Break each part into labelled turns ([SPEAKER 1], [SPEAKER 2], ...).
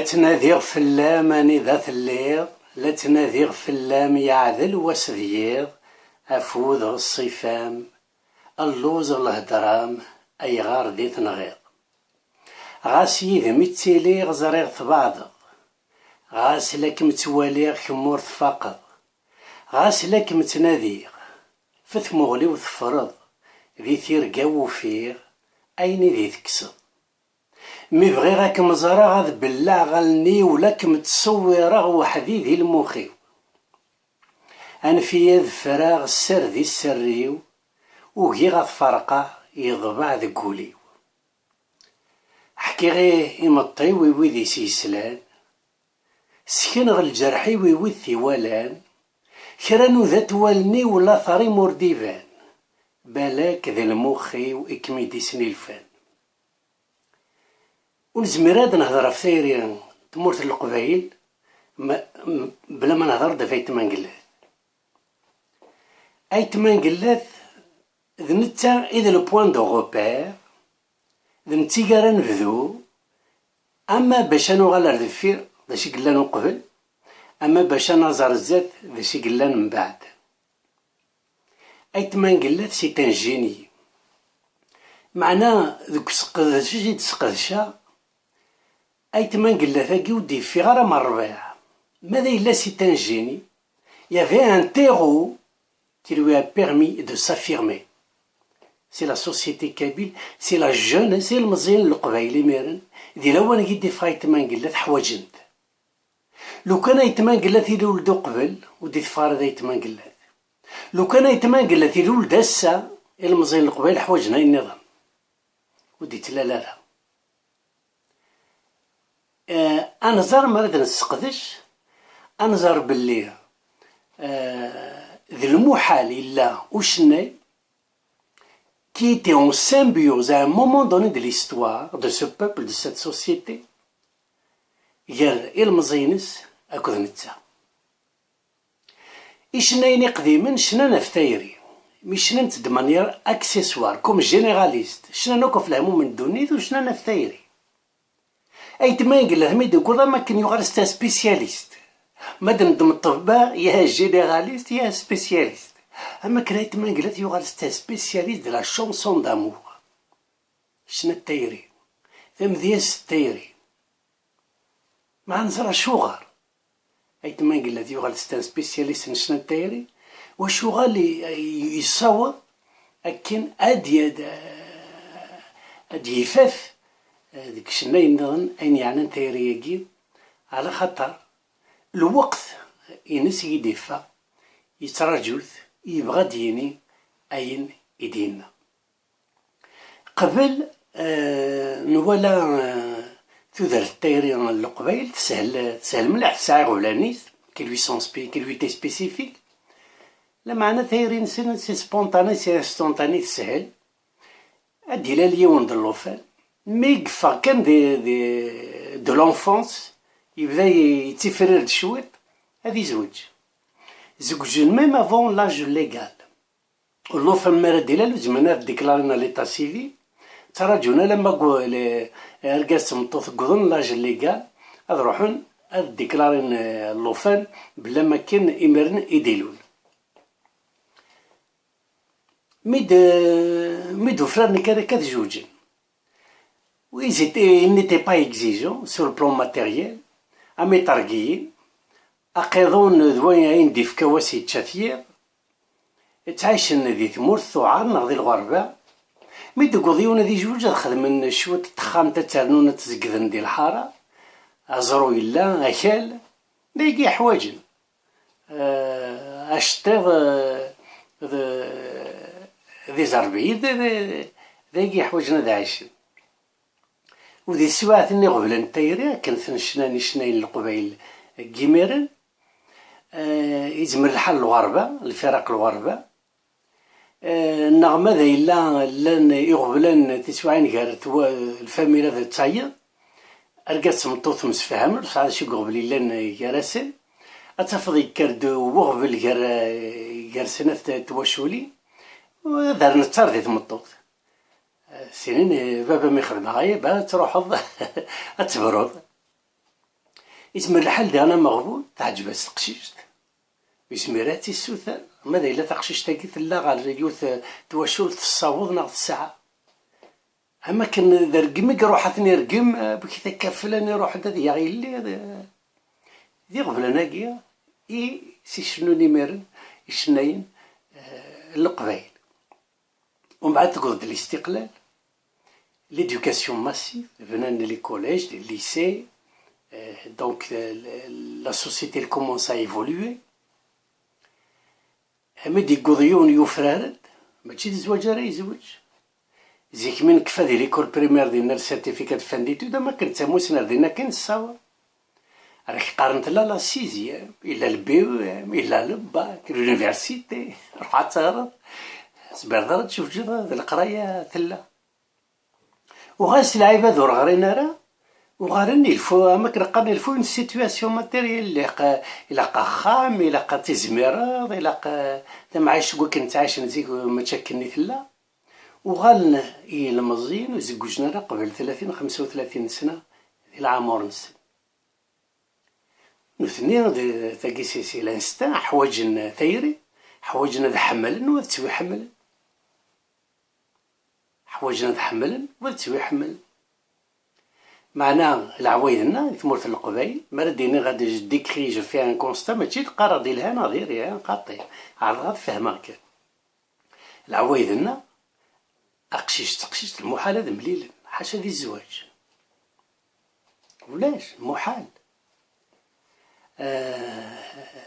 [SPEAKER 1] تناديغ فلام اني ذات الليغ، لا تناديغ فلام يعذل واسديغ، افوذ الصفام اللوز الهدرام ايغار دي تنغيض. غاس يذم يتيليغ زريغ تبعضغ، غاس لك متواليغ كمور تفاقض، غاس لك متناديغ فتمغلي وتفرض ذي تيرقا وفيغ ايني ذي تكسض. مي بغيغك مزرا غاد بلع غالني ولك متصوره وحدي ذي المخيو، انفيا ذفراغ السر ذي السريو وهي غاد فرقة يضبع ذي قوليو. حكي غيه يمطي ويوي ذي سيسلان، سكن غل جرحي ويوي ثيوالان، كرانو ذات والني ولا ثري مورديفان، بالاك ذي المخيو اكميدي سنيلفان. ونزمير هاد نهضر في ثيري تمورت القبايل بلا ما نهضر دا في تمانقلات. اي تمانقلات ذ نتا اذا لو بوان دو غوبير ذ نتي قارا نبذو، اما باش نغال ار دفير ذا شي قلان قبل، اما باش نزار الزات ذا شي قلان من بعد. اي تمانقلات سي تان جيني، معناه ذوك سقدشا جي تسقدشا اي تمانقلات هاكي ودي في غارة مع الربيع. ماذا إلا سي تان جيني يافي ان تيرو qui lui a permis de s'affirmer. C'est la société kabyle, c'est la jeune, c'est المزيان القبايلي ميرن دي لوان كيدي فاي تمانقلات حواجنت. لو كان يتمانقلات يولدو قبل ودي تفارض يتمانقلات، لو كان يتمانقلات يولد هسا المزيان القبايل حواجنا النظام ودي تلالا. أنظر مراد نسقدش، أنظر باللي ذي المحال إلا وشني qui était en symbiose à un moment donné de l'histoire de ce peuple, de cette société, غير المزينس أكد نتا. إشنايني قديما شنانا في تايري، مي شنانت دو مانيير أكسيسوار كوم جينيراليست، شنانا كو في العموم من دونيت وشنانا في تايري. أي تمايقل هميد يقول ما كان يغار ستا سبيسياليست، مادام دم الطباء يا جينيراليست يا سبيسياليست، اما كرايت مانقلات يغال ستا سبيسياليست دو لا شونسون دامور. شنا التايري ثم دياس التايري ما نزرع شوغر. ايت مانقلات يغال ستا سبيسياليست شنا التايري وشوغال يصور اكن اد يفاف ديك شنا ينظن اين يعني تايري يجي على خطر الوقت ينس يدفع يترجوث يبغى ديني أين يدينا قبل نولا تودر التايري القبايل تسهل ملاح ساعة غولانيس كي لوي تي سبيسيفيك. لا معنى تايري نسن سي سبونتاني سي انستونتاني تسهل ادي لا ليون د اللوفان مي يقفا كان دو لونفونس يبدا يتفرر شويط هذي زوجين ميم افون لاج ليغال. اللوفان مارا ديلا زمانا ديكلارينا ليتا سيفي تراجونا لما رقاس مطوث قضن لاج ليغال هاد روحون هاد ديكلارين اللوفان بلا ما كان إمرن إديلون. ميد فران كاد زوجين و ils n'étaient pas exigeants sur le plan matériel. أمي طرقيين أقيضون ذوين عين دي فكواسي تشاثير تعيشن ذي ثمور ثوعار نغذي الغربة. مي دقوضيون ذي جوج خدمن شوية تخام تترنون تزقذن دي الحارة أزرو إلا أكال ديكي حواجن أشتغ ذي زربيد ديكي حواجنا ذا عايشن. وذي السواعة ثني غبلن التايري كنت نشناني شناين القبايل كيميرن يزمر الحال الغربة الفرق الغربة النغمة ذا إلا لان يغبلن تسوعين كارت الفاميلة ذا تاير أرقات مطوث مسفهم بصح شي قبل لان كراسل أتفض يكردو وغبل كار سنة تواشولي ودار نتار ذي مطوث سنين بابا ما يخدم غاية باه تروح أتبرد يسمر الحال دي انا مغبون تعجب تقشيشت يسميراتي السوثان ماذا الا تقشيش تاكي تلا غال يوث تواشول الصاوض ناغ الساعه اما كان رقمك روح ثني رقم بكي تكفلني روح دادي يا غيلي دي غفلناكيا سي شنو نيميرن الشناين القبايل ومن بعد تقعد الاستقلال l'éducation massive venant des collèges, des lycées, donc la société elle commence à évoluer. مدي قضيون يفرارد ماشي الزواج راه يزوج زيك من كفا ديال ليكول بريمير ديالنا السيرتيفيكات فان ديتود ما كنت موسنا ديالنا كاين الصاور راك قارنت لا سيزيام الا البي او ام الا الباك لونيفرسيتي روح تهرب صبر تشوف جرا القرايه تلا وغاس العباد ورغرينا راه وغارني الفو ما كنقارن الفو اون سيتوياسيون ماتيريال الا خام الا تزميرات الا معايش كنت عايش نزيك ما تشكلني تلا وغالنا المزيان وزوجنا راه قبل 30 35 سنه العمر نسن نثني تاكي سي لانستان حوايجنا ثيري حوايجنا تحملن وتسوي حمل حوايجنا تحملن وتسوي حمل معناه العوايدنا ثمورت القبايل مرديني غادي ديكري جو في ان كونستا ماشي تقرا ديالها نظير يا قاطي عاد غتفهمك العوايدنا اقشيش تقشيش المحال هذا مليل حاشا دي الزواج ولاش محال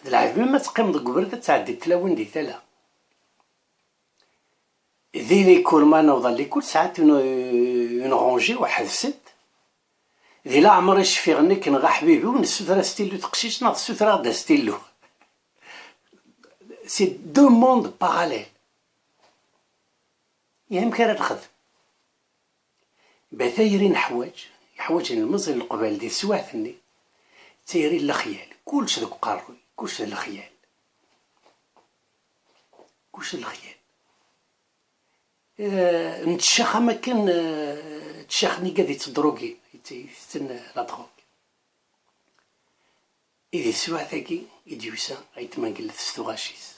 [SPEAKER 1] العيب ما تقيم ضد قبرده تعدي تلاون دي ثلا ذي ليكول ما نوضل ليكول ساعات نغونجي واحد ست ذي لا عمري شفي غني كنغا حبيبي ونسوترا ستيلو تقشيش ناض سوترا غدا ستيلو سي دو موند باراليل يمكن راه تخدم بثايرين حوايج المزل القبال دي سواثني تايرين الخيال كلش دوك قاروي كلش الخيال كلش الخيال نتشاخ ما كان تشاخني قاعد يتدروكي يتسنى لا دروك إذا سواثاكي يديوسا يتمنقل ستوغاشيس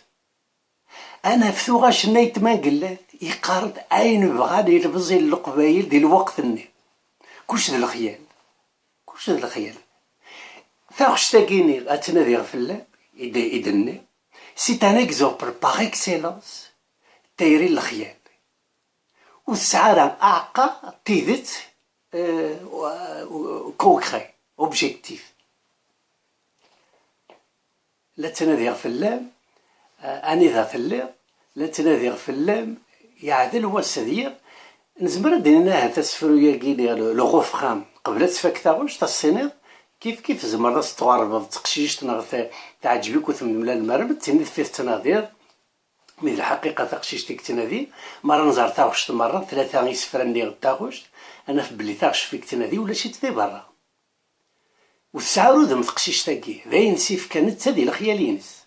[SPEAKER 1] انا فثوغاش نايت ما قلات يقارد اين بغا يلبزي القبايل ديال الوقت الني كلش د الخيال كلش د الخيال ثاغش تاكيني اتنادي غفلا يدني سي ان اكزومبل باغ اكسيلونس تايري الخيال والسعادة اعقى تيدت كونكري اوبجيكتيف لا تنادي غفلا اني ذات الليل لا تنادي غفلام يعدل هو السدير نزمر دينا تسفرو ياكيني لو غوفخام قبل تفك تاغوش تصينيض كيف زمر راس تغرب تقشيش تنغ تعجبك وثم لا المرمد تنيد فيه تناضير من الحقيقه تقشيش تيك تنادي مره نزار تاغوش مره ثلاثه يسفرني تاغوش انا في بلي تاغش فيك تنادي ولا شي تدي برا والسعر ذم تقشيش تاكي باين سيف كانت تدي الخيالينس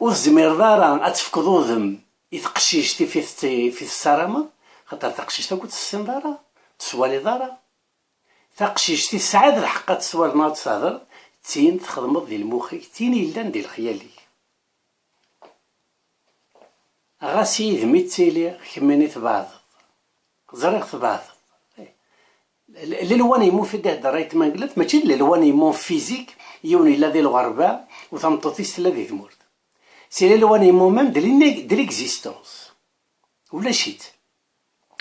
[SPEAKER 1] والزمير دارا اتفكضو ذم يتقشيشتي في السرامة خاطر تقشيشتا كنت السندارة تسوالي دارا تقشيشتي سعاد الحقا تسوال ما تصادر تين تخدمض ديال مخيك تين يلان ديال خيالي غاسي ذمي تيلي خميني تبعض زريق تبعض للوان يمون في ده رايت ما قلت ماشي للوان يمون فيزيك يوني لا ديال الغربة وثمطوطيس لا ديال ثمورت سي لوان يمون ميم ديال ليكزيستونس ولا شيت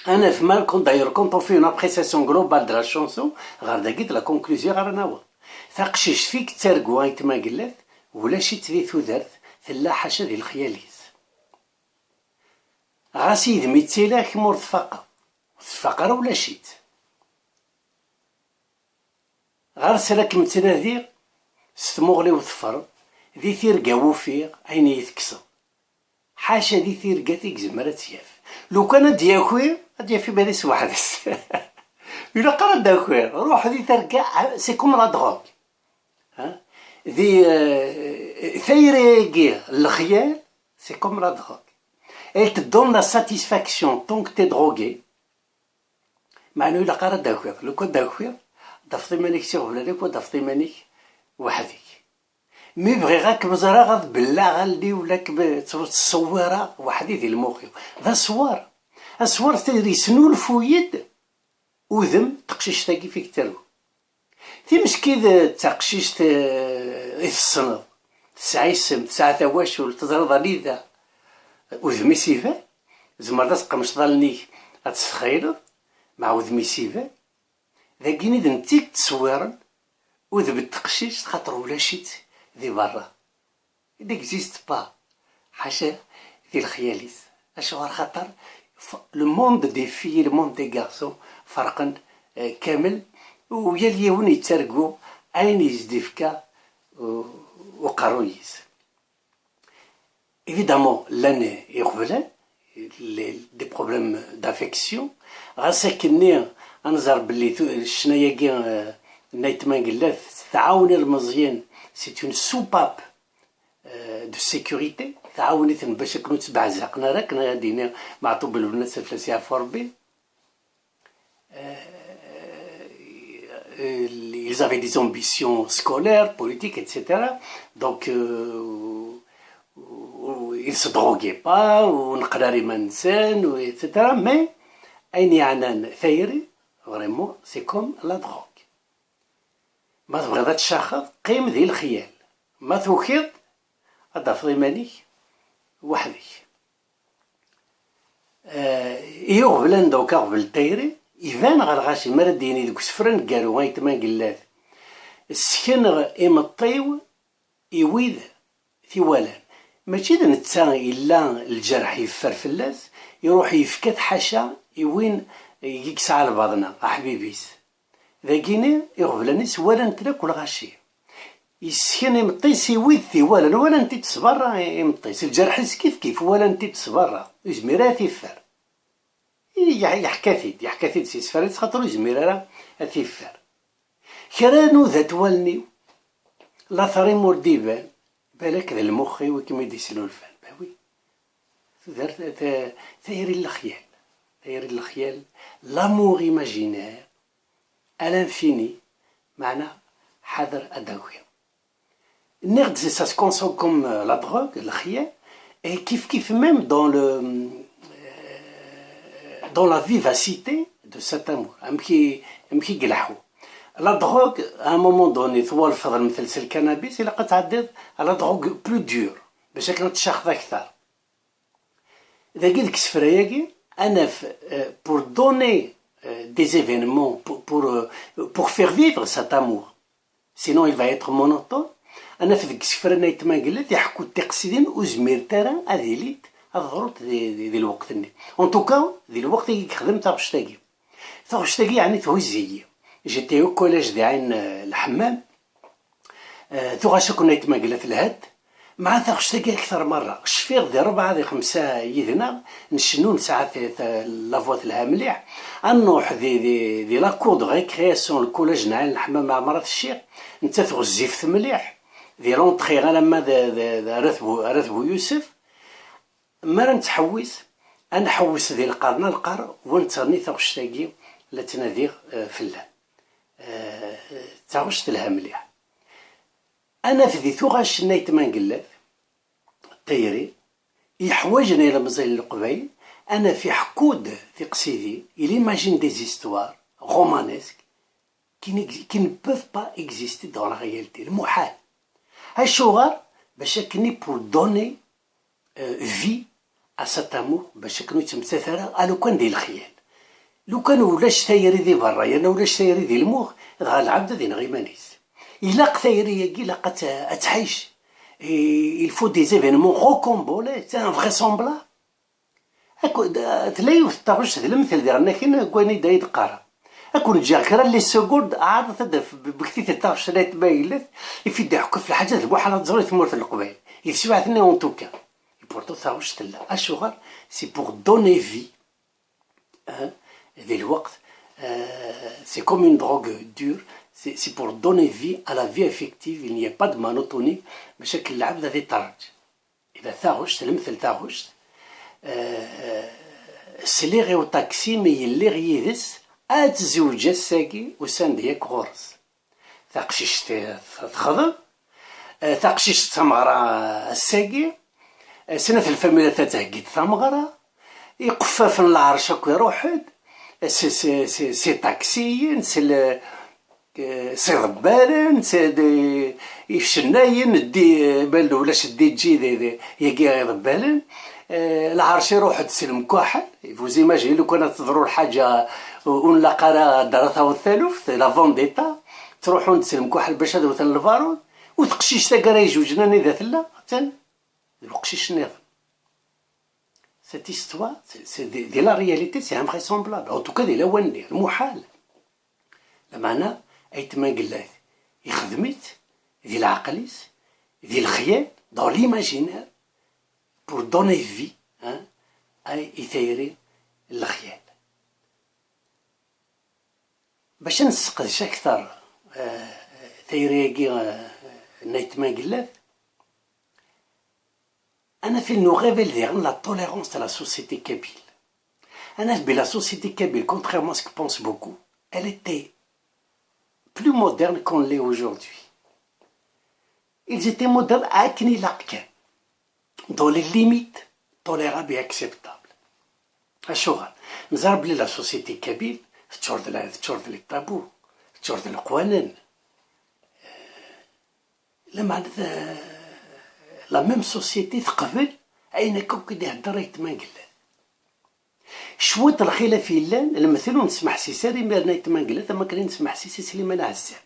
[SPEAKER 1] انا في مال كنت داير كنت في اون ابريسياسيون غلوبال دو لا شونسون غير داكيت لا كونكلوزيون غير ناوا ثقشيش فيك تركو هايت ما قلت ولا شيت ذي ثودرت ثلا حاشا ديال الخياليز غاسي دمي تيلاك مور تفقر ولا شيت غير سلاك متنادير ستمغلي وتفر ذي ثيرقا وفيق عيني يتكسر حاشا ذي ثيرقا تيكزم راه تياف لو كان دياكوير ديافي بهذيس واحد إلا قرا داكوير روح ذي ترقا سي كوم لا دروغ ها ذي ثيريكي الخيال سي كوم لا دروغ elle te donne la satisfaction tant que t'es drogué مع انه إلا قرا داكوير لو كان داكوير دفتي مانيك تيغفل عليك ودفتي مانيك وحدك. مي بغي غاك بزرا غاد بلا غالدي ولا تصويره وحدي ديال المخي ذا صوار الصوار يسنولف ويد وذم تقشيش تاكي فيك ترو تي مسكي تقشيش الصنض تسعى السم تسعى تواشل تزرد ليدا وذمي سيفا زمر تقمش ظلني غتستخيلو مع وذمي سيفا ذاكيني دنتيك تصويرن وذب التقشيش خاطر ولا شيت ذي برا نيكزيست با حاشا ذي الخياليس اشغال خاطر لو موند دي في لو موند دي غارسون فرقا كامل ويا اليوم يترقو اين يزدفكا وقرويس évidemment لان يقبلان دي بروبليم دافيكسيون غاساكني انظر بلي شنايا كاع نايتمان قلات تعاوني المزيان سي اون سوباب دو سيكوريتي تعاونيت باش كنو تبعزقنا راك غادينا معطوب البنات فلاسيها فوربي ils avaient des ambitions scolaires, politiques, etc. Donc ils se droguaient pas ونقراري ما نسان etc. mais أين يعنان ثيري vraiment c'est comme la drogue. ما تبغي تشخص قيم ذي الخيال ما توكيض أضافضي مانيك وحدك. إيو غبلان دوكا غبل تيري يبان غير غاشي مرا ديني دوك سفران قالو غايتمان قلات السكن إمطيو يويد ثوالان ماشي نتا إلا الجرح يفر فلاس يروح يفكت حاشا يوين يكسع على بعضنا أحبيبيس ذاكيني يغبلاني سوالا نتراك ولا غاشي يسكن يمطيس يويد ثوالان ولا نتي تصبر يمطيس الجرح كيف ولا نتي تصبر يزميرات يفر يحكاثيد سي سفارات خاطر يزمير تيفر كرانو ذات والني لا ثري مورديبان بالك ذا المخي وكما يديسلو الفن باوي ثيري الخيال لامور ايماجينير الانفيني معنى حذر اداوية النغد سا سو كونسون كوم لا دروغ الخيال كيف ميم dans la vivacité de cet amour أمكي قلحو لا دروغ à un moment donné ثوال الفضل مثل الكنابيس إلا قد تعديت على دروغ بلو دور باش كانت تشاخذ أكثر إذا قلت كسفراياكي أنا pour donner des événements pour faire vivre cet amour sinon il va être monotone أنا في ذيك السفرة نايتما قلت يحكو التقصيدين وزمير ترى أذيليت الضغط ذي الوقت ان توكا ذي الوقت اللي خدمت تاغشتاقي يعني توزيي جيتي او كوليج دي عين الحمام ثغاشا كنا يتماقلا في الهاد مع تاغشتاقي اكثر مره شفير دي 4 دي 5 يدنا نشنون ساعات لافوات لها مليح نروح دي لاكور دو ريكرياسيون الكوليج نعين الحمام مع مرات الشيخ انت تغزيفت مليح دي لونطخي غا لما رثبو يوسف مرة نتحوس أنا حوس ذي القرن القار ونتغني تغشتاقي لتناديغ فلان تغشت لها مليح أنا في ذي ثغاش نايتمان قلات الطيري يحوجني إلى مزايل القبيل أنا في حكود في قصيدي إلي ماجين دي زيستوار رومانيسك كي ne peuvent pas exister dans la réalité المحال هاي شغار باش كني بور دوني في cet amour باش كانوا يتمثل لو كان ديال الخيال لو كان ولاش ثايري ذي برا يعني ولاش ثايري ذي المخ غا العبد ذي غيمانيس إلا ثايري ياكي لا تعيش il faut des événements rocambolesques c'est invraisemblable هاكو تلاقيو في الطاغوش ذي المثل ديالنا كاين كواني دايد قارا اكون جا كرا لي سكورد عاد تدف بكتيت الطاغوش لا تبايلت يفيد يحكوا في الحاجات بوحه تزوري تمر في القبيل يسمعتني اون توكا Pourtant, ça roche là. Ashura, c'est pour donner vie. C'est comme une drogue dure. C'est pour donner vie à la vie effective. Il n'y a pas de monotonie. Mais chaque l'abd a des targes. Et bien, ça roche, c'est le même targe. C'est l'air au taxi, mais il l'air yédis. أتزوج الساقي وسانديك غرس تقشيش تخضم، تقشيش تمغرة الساقي، سنة الفاميلة تتهقيد ثمغرة، يقفاف العرش هاكا يروحد، سي تاكسيين، سي ضبالن، سي يفشناين دي بالو ولاش دي تجي ياكي ضبالن، العرش يروحد سي المكحل. فوز ايماجين لو كانت تضرو الحاجة ونلقى راه درتها والثالوث لا فونديتا، تروحون سي المكحل باش هذا مثلا الفارون وتقشيش تاكا جوجنا إذا ثلا تن القشيش النظام. Cette histoire, c'est de la réalité, c'est invraisemblable. En tout cas, دي لواني المحال. المعنى أيتما قلات يخدمت دي العقليس دي الخيال dans l'imaginaire pour donner vie أي يثيري الخيال. باش نسقدش أكثر ثيريكي نايتما قلات، أنا في nous révèle la tolérance de la société kabyle. La société kabyle, contrairement à ce que pensent beaucoup, elle était plus moderne qu'on l'est aujourd'hui. Ils étaient modernes à Akni Lakkan, dans les limites tolérables et acceptables. Ashura, nous avons la société kabyle, تشور ديال الطابو، تشور ديال القوانين. لما لا ميم سوسيتي تقبل أين كوكي يهدر يتما قلات. شوية الخلاف يلان المثل نسمح سيساري ميرنا يتما قلات، أما كان نسمح سيسي سليمان عزام.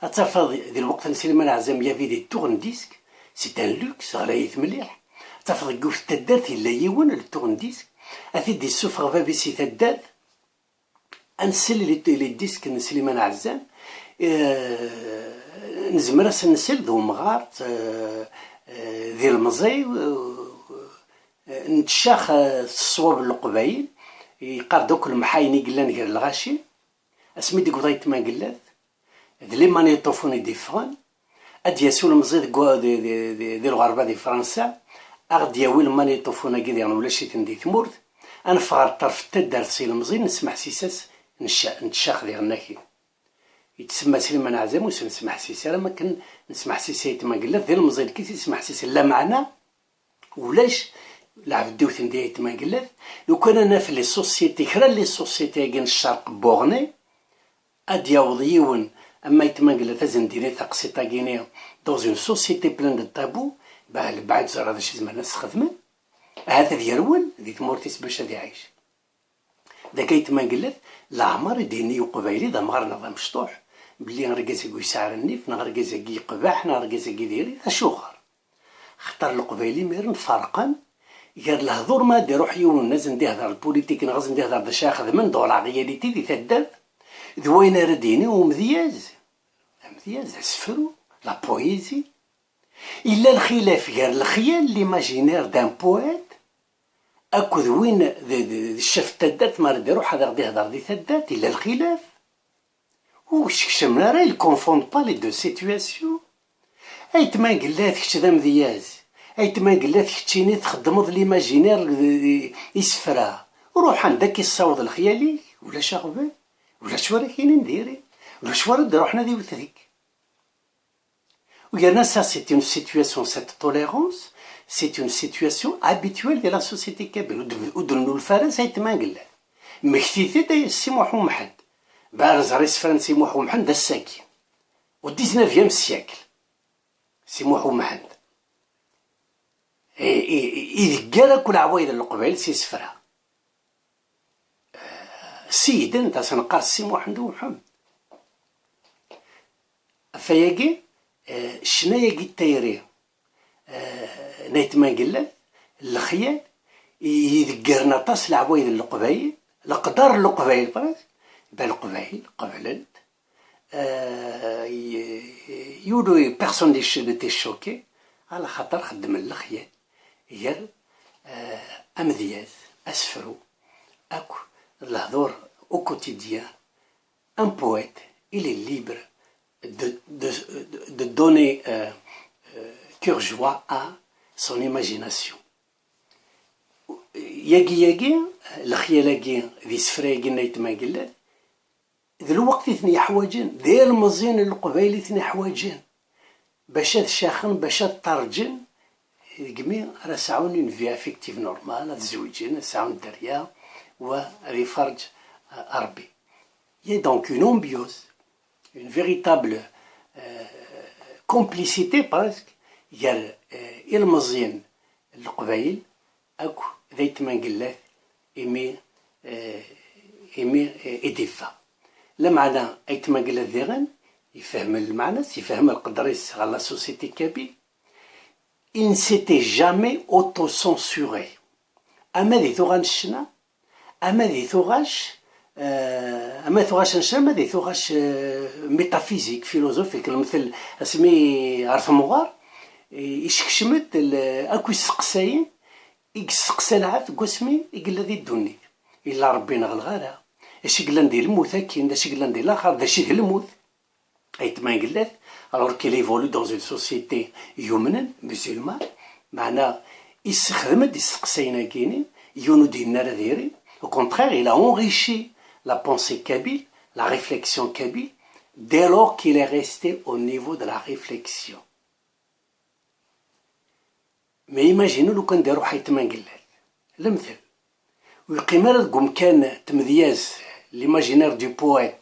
[SPEAKER 1] أتفاض ذي الوقت سليمان عزام يافي دي تورن ديسك، سي ان لوكس غلايث مليح. أتفاض كوف تدات إلا يوان التورن ديسك، أثي دي سوفر فابيسي تدات، أنسل لي ديسك سليمان عزام، نزمر نسل ذو مغارت ذي المزي، نتشاخ الصواب القبايل يقار دوك المحايني قلان غير الغاشي اسمي ديك وضيت ما قلات لي مانيطوفوني دي فران ادياسو المزيد دي الغربه دي فرنسا اغدياوي المانيطوفونا كي ديالنا ولا شي تندي ثمورت انا فغر طرف تدار سي المزيد نسمع سيساس نتشاخ ديالناكي يتسمى سليمان عزام ونسمع سيسي. انا ما كان نسمع سيسي تما قلات ديال المزيد كي تسمع سيسي لا معنا ولاش لعب دوث ندير تما قلات. لو كان انا في لي سوسيتي كرا لي سوسيتي كاين الشرق بوغني ادياوض يون اما يتما قلات ازن ديري تقسيطا كينيا دوز اون سوسيتي بلان دو طابو بعد زرا هذا شي زمان ناس خدمه هذا ديالول ذي تمورتيس باش هادي عايش داك يتما قلات العمر ديني وقبايلي دا مغار نظام مشطوح بلي نرقز كوي سعر النيف نرقز كي قباح نرقز كي ديري شوخر خطر القبايلي ميرن فرقا غير الهضور ما ديروح يون ناس ندي هضر البوليتيك نغز ندي هضر باش اخذ من دور غياليتي دي تدال ذوين رديني ومذياز سفرو لا بويزي الا الخلاف غير الخيال ليماجينير دان بويت اكو ذوين الشاف تدات ما رد يروح هذا غادي يهضر دي تدات الا الخلاف وش كشمنا راه يكونفوند با لي دو سيتوياسيون ايت ما قلات كش ذا مذياز ايت ما قلات كتشيني تخدمض ليماجينير يسفرا وروح عندك يصاوض الخيالي ولا شغبه ولا شوارا كاين نديري ولا شوارا روحنا دي وثريك وقالنا سا سي اون سيتوياسيون سيت توليرونس سي اون سيتوياسيون habituelle de la société kabyle ودنو الفرنسا ايت ما قلات مكتيتي داي سي محو محد بارز رئيس فرنسي محو محد دا الساكي و 19 سياكل سي محو محد يذكر كل عوايد القبائل سي سفرها السيد انت سنقار سي محمد ومحمد فياقي شنايا قي التايري نايت ما قلت الخيال يذكرنا طاس العوايد القبائل القدر القبائل فرنسا بالقبائل قبلت يولو بيرسون دي تي شوكي على خاطر خدم الخيال ير امذياز اسفرو اكو الهضور au quotidien un poète il est libre de donner cœur joie à son imagination ياقي الخيال ذي سفراقي نايت ما قلت ذا الوقت ثني حواجن ديال المزين القبايلي ثني حواجن باش تشاخن باش ترجن قمي راه ساعون اون في افيكتيف نورمال تزوجين ساعون الدريا وغادي فرج ربي. Il y a donc une symbiose, une véritable complicité presque. Il y a المزين القبايل اكو ذيت ما نقلات ايمي ادفا لا معنى ايت ما قلات ذيغن يفهم المعنى يفهم القدريس على لا سوسيتي كابيل. Il ne s'était jamais auto-censuré. أما ذي ثوغان الشنا أما ذي ثوغاش أما ثوغاش نشنا أما ذي ثوغاش ميتافيزيك فيلوزوفيك المثل اسمي عرف مغار يشكشمت أكو السقساين يقسقسا العاد قسمي يقول ذي الدنيا إلا ربينا غلغارة اش قلنا ندير الموت كاين داش قلنا ندير الآخر داش الموت أيت ما قلات. alors qu'il évolue dans une société humaine musulmane معناه يستخدم السقساينا كاينين يونو ديالنا راه دايرين. au contraire il a enrichi la pensée kabyle, la réflexion kabyle dès lors qu'il est resté au niveau de la réflexion. mais imaginez لو كان داروا حيت ما قلات المثل ويقيم لكم كان تمدياز ليماجينير دو بويت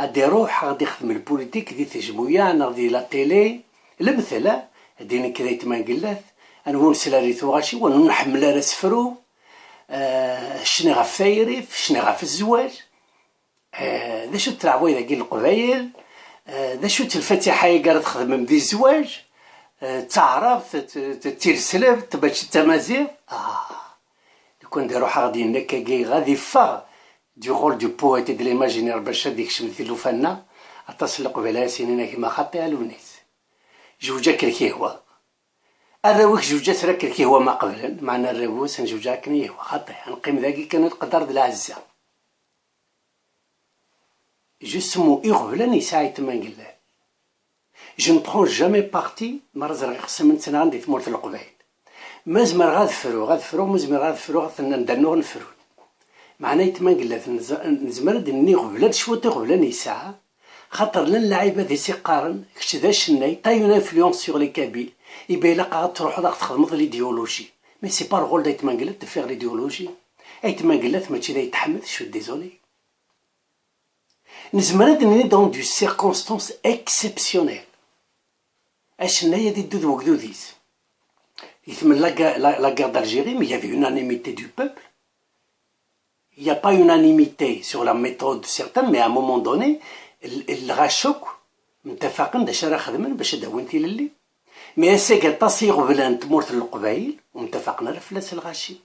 [SPEAKER 1] غادي يروح غادي يخدم البوليتيك دي تجموية غادي لا تيلي المثل هاديني كذا يتمنقلات انا ونسلا ثوغاشي ونحمل راس فرو شني غا فايري شني غا في الزواج ذا شو تلعبوا اذا كاين القبايل ذا شو الفاتحه قالت تخدم بدي الزواج تعرف تيرسلف تباش التمازيغ كون دارو غادي نكاكي غادي فا du rôle du poète et de l'imaginaire باش هاديك شمتي له فنا اتصل قبيله سنين كيما خاطي الونيس جوجا كركي هو الرويك جوجا ترا كركي هو ما قبل معنا الروس نجوجا كني هو خاطي نقيم ذاكي كان القدر د العزه جسمو يغبلني يساعد ما نقول je ne prends jamais parti مرزر خصم من سنه عندي في مورث القبائل مزمر غادفرو مزمر غادفرو ندنو نفرو معناه يتما قلات نزمر دني غبلات شويه غبلاني ساعه خاطر لن اللعيبه ذي سيقارن كش ذا الشناي تا اون انفلونس سور لي كابيل يبان لك غتروح داك تخدم ليديولوجي مي سي با الغول دا يتما قلات تفيغ ليديولوجي يتما قلات ماشي دا يتحمل شو ديزولي نزمر دني دون دو سيركونستانس اكسبسيونيل الشناي ذي دود وكدوديس يتم la guerre d'Algérie mais il y avait une unanimité du peuple. Il n'y a pas unanimité sur la méthode certaine, mais à un moment donné, الغاشوك متفقين داش راه خدمن باش داونتي للي مي اساكا تصيغ بلان تمورت القبايل ومتفقنا على فلاس الغاشي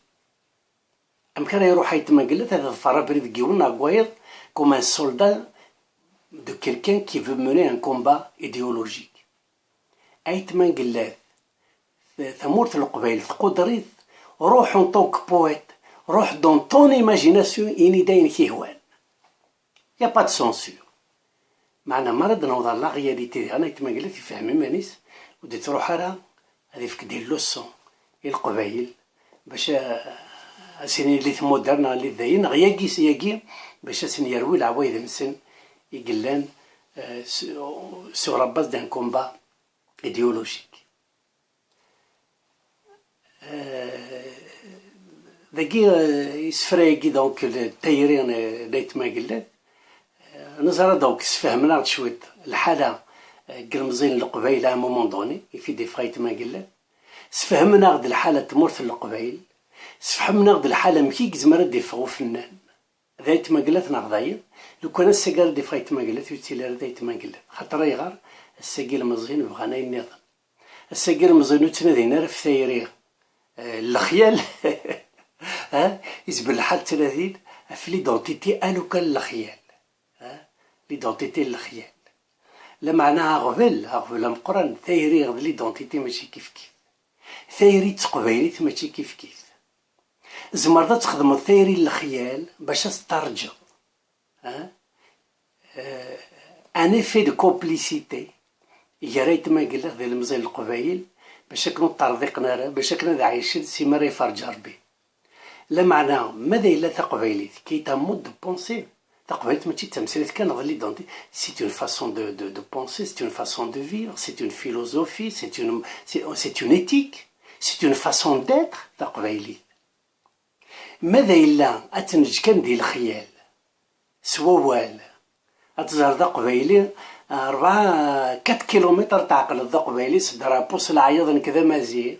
[SPEAKER 1] امكن يروح يتما قلت هذا الفرابري دكيونا غوايض كوم ان سولدا دو كيلكان كي فو موني ان كومبا ايديولوجيك ايتما قلات تمورت القبايل تقدريت روح اون طونك بويت روح دون طون ايماجيناسيون اني داين كيهوان يا با دو سونسور معنا مرض نوضع لا رياليتي انا يتما قلت يفهم مانيس ودي تروح راه هذه فيك دير لوسون القبايل باش اسيني اللي مودرنا اللي داين غياكي سياكي باش اسيني يروي العوايد مسن يقلان سور لا باز دان كومبا ايديولوجيك ذاكي يسفراكي دونك التايرين دايت ما قلات نزرا دونك سفهمنا شويه الحاله قرمزين القبايل ا مومون دوني في دي فايت ما قلات سفهمنا غد الحاله تمرت القبايل سفهمنا غد الحاله مكي زمر دي فغو فنان ذايت ما قلات نغضايا لو كان السقال دي فايت ما قلات يتيلا ذايت ما قلات خاطر يغار السقال مزين بغانا النظام السقال مزين تنادينا في ثايريه الخيال ها يزبل الحال 30 في ليدونتيتي الو كان الخيال ها ليدونتيتي الخيال لا معناها غفل مقرن ثايري غد ليدونتيتي ماشي كيف كيف ثايري تقبايليت ماشي كيف كيف زمرضة تخدم الثايري الخيال باش تسترجع ها ان افي دو كومبليسيتي يا ريت ما قال لك ذي المزيل القبايل باش كنو طرذقنا باش كنا عايشين سيما راه يفرج ربي لا معناه ماذا الا تقبايليت كي تمود بونسي تقبلت ماشي تمثيلات كان ظل ليدونتي. سي اون فاسون دو بونسي، سي اون فاسون دو فيفر، سي اون فيلوزوفي، سي اون ايتيك، سي اون فاسون داتر تقبايلي. ماذا إلا أتنج كان ديال الخيال سووال أتزار ذا قبايلي 4 كيلومتر تعقل ذا قبايلي سدرابو سلعيض كذا مازير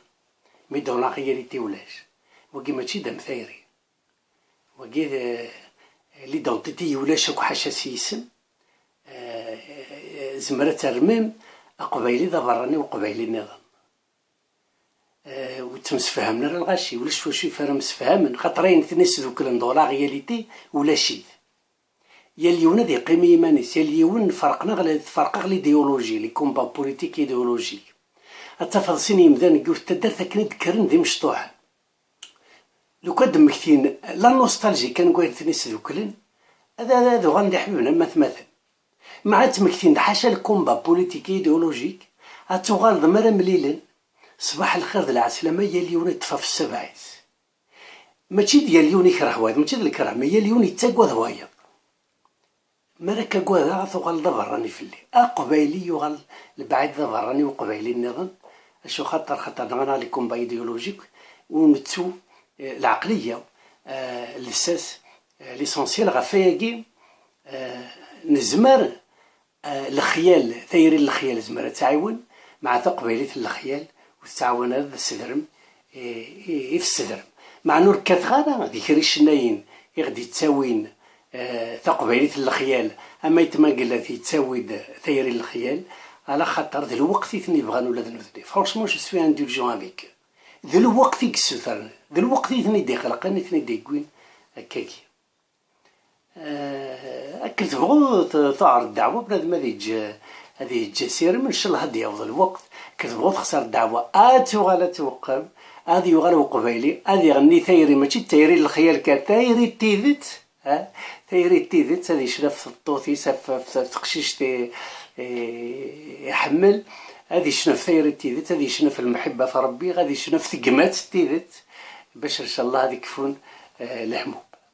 [SPEAKER 1] ميدون لا رياليتي ولاش وكي ماشي دام ثايري وكي ليدونتيتي ولاش اكو حاشا سيسم زمرة ترميم قبايلي ذا براني وقبايلي النظام وتمسفهمنا راه الغاشي ولاش واش يفرا مسفهمن خاطرين تنس دوك لا رياليتي ولا شي يليون ذي قيمة إيمانيس يليون فرقنا ليديولوجي لي كومبا بوليتيك ايديولوجي اتفضل سيني مدان قلت تدرت كني ذكرن ذي مشطوح لو كاد مكتين لا نوستالجي كان قويت تنس دوكلن هذا غندي حبيبنا مثلا مع تمكتين حاشا الكومبا بوليتيك ايديولوجيك اتوغال ضمر مليلن صباح الخير د العسلامة يليون يتفا في السبعيس ماشي ديال يليون يكره وايض ماشي ديال الكره ما يليون يتاكوا وايض مالك قواذا غتوغال ضبراني في الليل قبايلي يغال البعيد ضبراني وقبايلي النظام اشو خاطر نغنى لكم بايديولوجيك ونتسو العقليه الاساس ليسونسيال غفاياكي نزمر الخيال ثيري الخيال زمر تعاون مع تقبيليه الخيال وتعاون هذا السدرم في السدرم مع نور كثغانا ذكري الشناين يغدي تساوين تقبيلية الخيال اما يتماقل في تساويد ثيري الخيال على خاطر ذي الوقت يثني بغانو ولا ذنوثني فرانشمون جو سوي اندولجون افيك ذي الوقت يكسوثر ذي الوقت يثني دي خلقان يثني دي كوين هكاكي اكل تبغو تعرض الدعوة بنادم هذه الجسيرة من شاء الله هادي يفضل الوقت كتبغو تخسر الدعوة اتوغال توقف هادي يغال وقبايلي هادي غني ثيري ماشي تيري الخيال كثيري التيذت ثيري التيذت هادي شنا في الطوطي في تقشيش يحمل هادي شنا في ثيري التيذت هادي شنا في المحبة في ربي غادي شنا في ثقمات التيذت باش ان شاء الله هادي كفون لحمو